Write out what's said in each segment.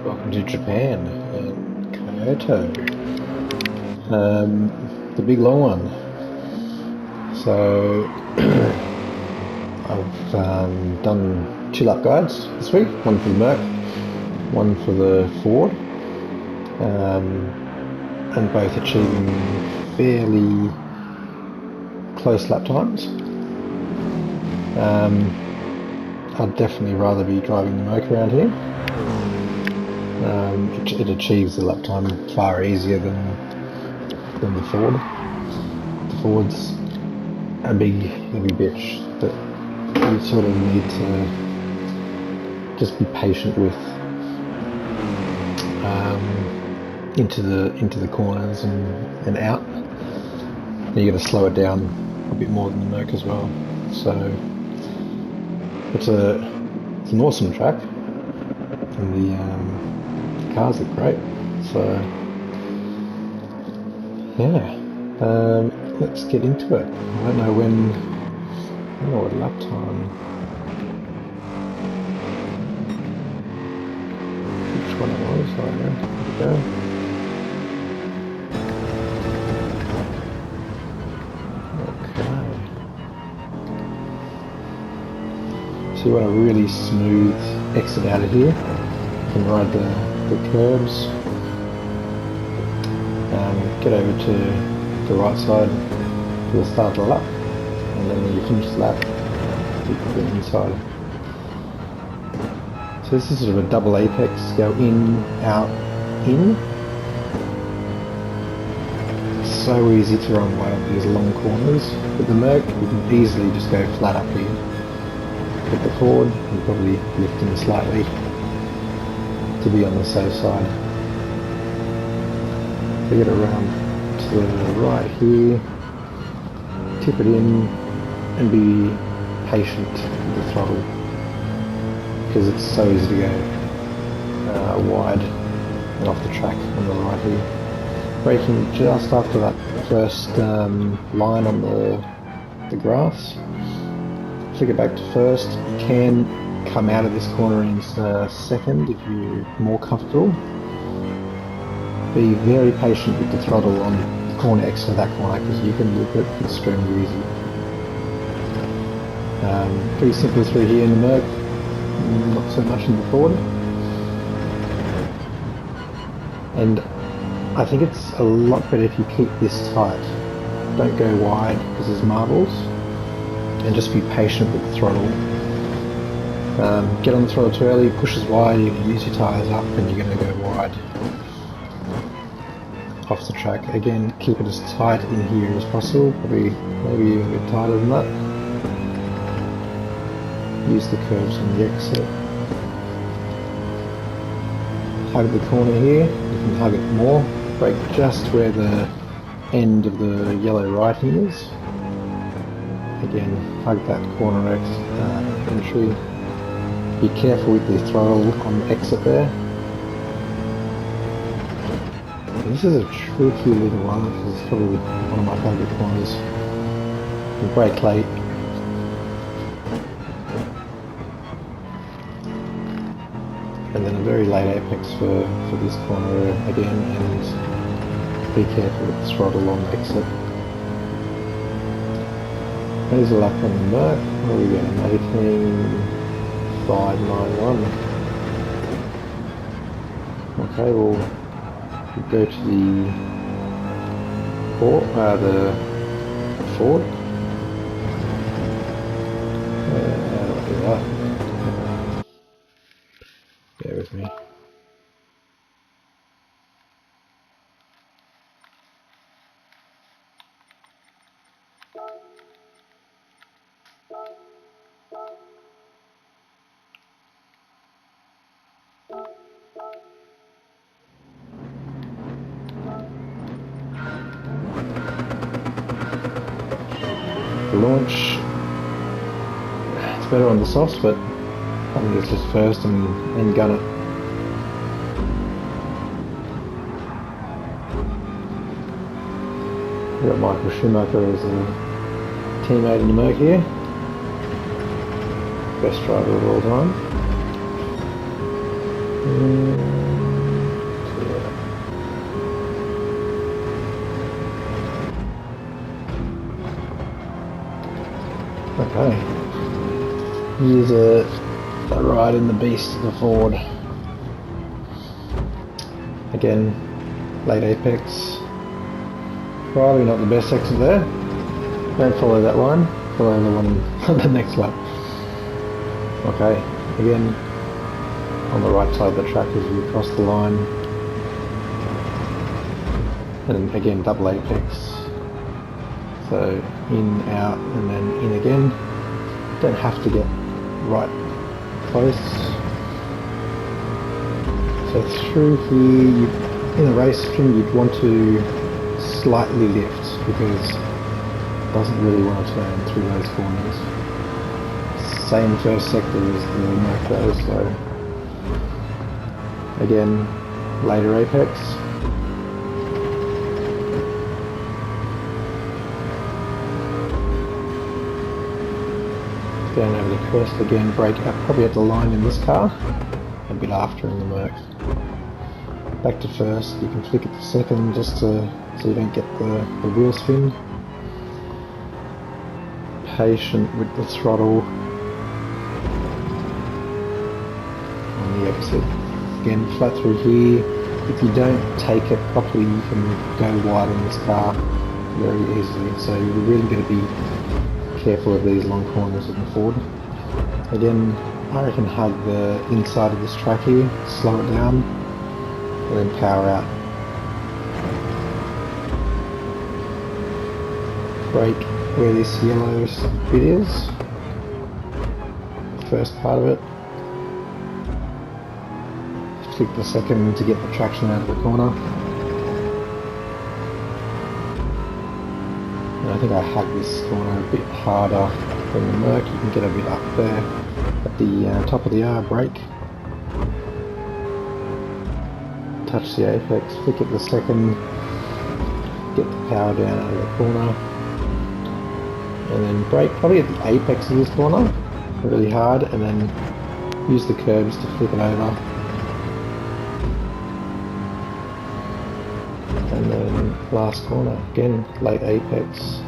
Welcome to Japan and Kyoto, the big long one. So I've done 2 lap guides this week, one for the Merc, one for the Ford, and both achieving fairly close lap times. I'd definitely rather be driving the Merc around here. It achieves the lap time far easier than the Ford. The Ford's a big heavy bitch that you sort of need to just be patient with into the corners and out. And you got to slow it down a bit more than the Merc as well. So it's an awesome track, and the cars look great. So yeah, let's get into it. I don't know what lap time. Which one it was? I don't know. Here we go. So you want a really smooth exit out of here. You can ride the curbs, get over to the right side to the start of the lap, and then when you finish the lap, you put it inside. So this is sort of a double apex, go in, out, in. It's so easy to run away on these long corners. With the Merc, you can easily just go flat up here. With the Ford, you're probably lifting slightly to be on the safe side. So get around to the right here, tip it in, and be patient with the throttle, because it's so easy to go wide and off the track on the right here. Braking just after that first line on the grass. Flick it back to first. You can come out of this corner in second if you're more comfortable. Be very patient with the throttle on the corner exit of that corner, because you can loop it extremely easy. Pretty simple through here in the Merc, not so much in the Ford. And I think it's a lot better if you keep this tight. Don't go wide because there's marbles, and just be patient with the throttle. Get on the throttle too early, pushes wide, you're going to use your tyres up and you're going to go wide off the track. Again, keep it as tight in here as possible, maybe even a bit tighter than that. Use the curves on the exit. Hug the corner here, you can hug it more. Brake just where the end of the yellow writing is. Again, hug that corner entry. Be careful with the throttle on the exit there. This is a tricky little one. This is probably one of my favourite corners. You brake late. And then a very late apex for this corner again, and be careful with the throttle on the exit. There's a lap on the Merc. Where are we going? 18.591. Okay, we'll go to the Ford. I'll do that. Bear with me. The launch, it's better on the softs, but I think it's just first and gun it. We've got Michael Schumacher as a teammate in the Merc here. Best driver of all time. Here's a ride in the beast of the Ford. Again, late apex. Probably not the best exit there. Don't follow that line. Follow the one on the next lap. Okay, again, on the right side of the track as we cross the line. And again, double apex. So in, out, and then in again. Don't have to get right close. So through here, in a race string, you'd want to slightly lift because it doesn't really want to turn through those corners. Same first sector as the macro, so again, later apex. Going over the crest again, brake up probably at the line in this car, a bit after in the Merc. Back to first, you can flick it to second just so you don't get the wheel spin. Patient with the throttle on the exit. Again, flat through here. If you don't take it properly, you can go wide in this car very easily. So you're really going to be careful of these long corners in the Ford. Again, I reckon hug the inside of this track here, slow it down, and then power out. Brake where this yellow bit is, the first part of it. Flick the second to get the traction out of the corner. I think I hug this corner a bit harder than the Merc. You can get a bit up there at the top of the R, brake. Touch the apex, flick it the second, get the power down out of the corner. And then brake probably at the apex of this corner, really hard, and then use the curbs to flip it over. And then last corner, again, late apex.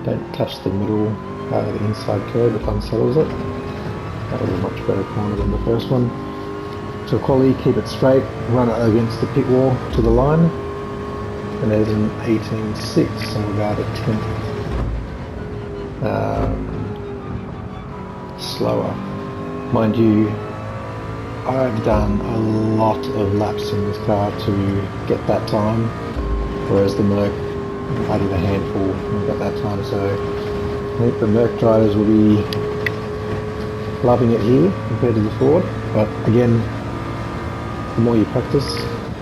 Don't touch the middle, the inside curb, it unsettles it. That was a much better corner than the first one. So quality, keep it straight, run it against the pit wall to the line. And there's an 18.6, so about a 10th slower. Mind you, I've done a lot of laps in this car to get that time, whereas the Merc, I did a handful and got that time, so I think the Merc drivers will be loving it here compared to the Ford, but again, the more you practice,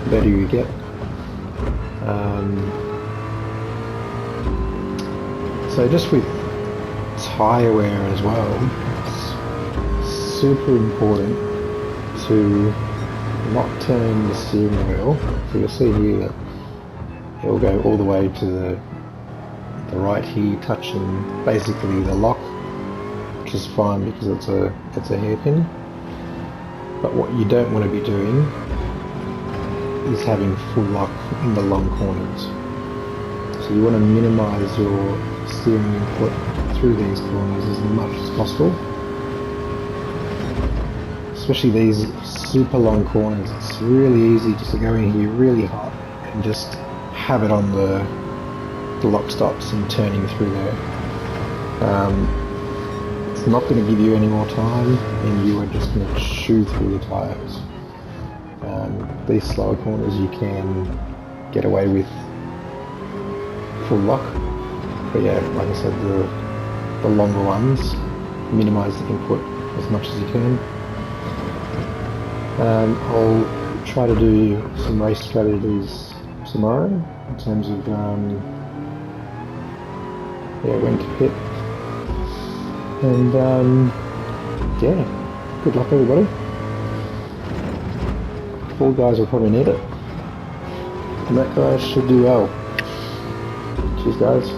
the better you get. So just with tyre wear as well, it's super important to not turn the steering wheel. So you'll see here that it will go all the way to the right here, touching basically the lock, which is fine because it's a hairpin. But what you don't want to be doing is having full lock in the long corners. So you want to minimize your steering input through these corners as much as possible. Especially these super long corners, it's really easy just to go in here really hot and just have it on the lock stops and turning through there. It's not going to give you any more time and you are just going to chew through the tyres. These slower corners you can get away with full lock, but yeah, like I said, the longer ones, minimise the input as much as you can. I'll try to do some race strategies tomorrow in terms of when to pit, and yeah, good luck everybody. All guys will probably need it, and that guy should do well. Cheers guys.